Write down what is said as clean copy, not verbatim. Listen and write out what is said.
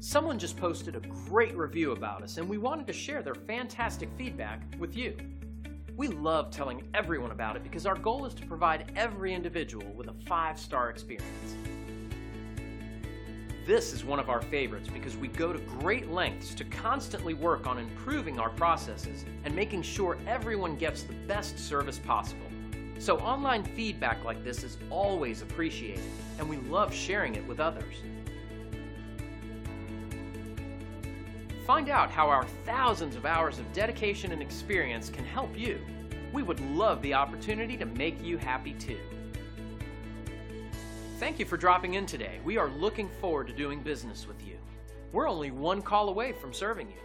Someone just posted a great review about us, and we wanted to share their fantastic feedback with you. We love telling everyone about it because our goal is to provide every individual with a 5-star experience. This is one of our favorites because we go to great lengths to constantly work on improving our processes and making sure everyone gets the best service possible. So online feedback like this is always appreciated, and we love sharing it with others. Find out how our thousands of hours of dedication and experience can help you. We would love the opportunity to make you happy too. Thank you for dropping in today. We are looking forward to doing business with you. We're only one call away from serving you.